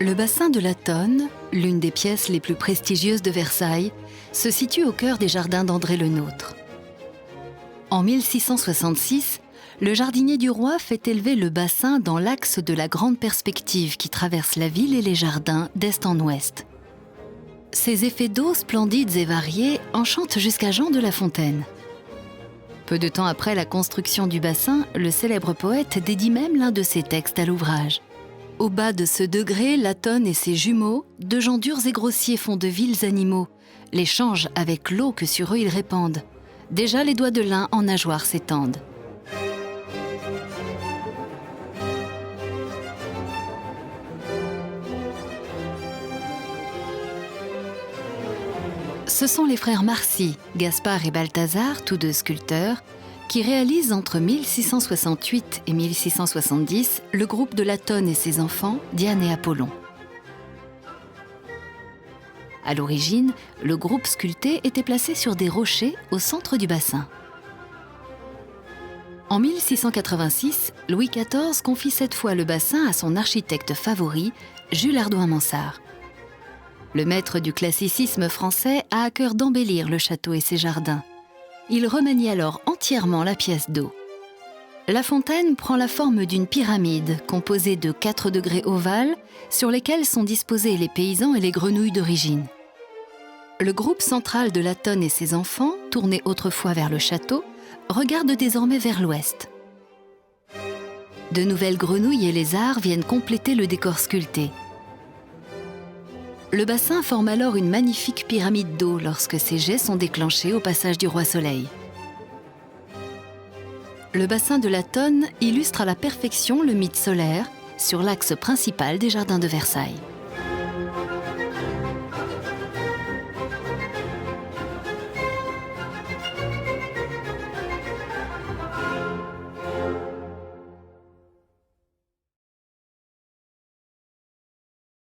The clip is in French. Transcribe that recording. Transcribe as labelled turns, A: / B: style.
A: Le bassin de la Tonne, l'une des pièces les plus prestigieuses de Versailles, se situe au cœur des jardins d'André Le Nôtre. En 1666, le jardinier du roi fait élever le bassin dans l'axe de la grande perspective qui traverse la ville et les jardins d'est en ouest. Ces effets d'eau splendides et variés enchantent jusqu'à Jean de La Fontaine. Peu de temps après la construction du bassin, le célèbre poète dédie même l'un de ses textes à l'ouvrage. Au bas de ce degré, la Tonne et ses jumeaux, deux gens durs et grossiers font de vils animaux, les changent avec l'eau que sur eux ils répandent. Déjà les doigts de l'un en nageoires s'étendent. Ce sont les frères Marcy, Gaspard et Balthazar, tous deux sculpteurs, qui réalisent entre 1668 et 1670 le groupe de la Tonne et ses enfants, Diane et Apollon. À l'origine, le groupe sculpté était placé sur des rochers au centre du bassin. En 1686, Louis XIV confie cette fois le bassin à son architecte favori, Jules Hardouin-Mansart. Le maître du classicisme français a à cœur d'embellir le château et ses jardins. Il remanie alors entièrement la pièce d'eau. La fontaine prend la forme d'une pyramide composée de 4 degrés ovales sur lesquels sont disposés les paysans et les grenouilles d'origine. Le groupe central de la Tonne et ses enfants, tourné autrefois vers le château, regarde désormais vers l'ouest. De nouvelles grenouilles et lézards viennent compléter le décor sculpté. Le bassin forme alors une magnifique pyramide d'eau lorsque ses jets sont déclenchés au passage du roi Soleil. Le bassin de la Tonne illustre à la perfection le mythe solaire sur l'axe principal des jardins de Versailles.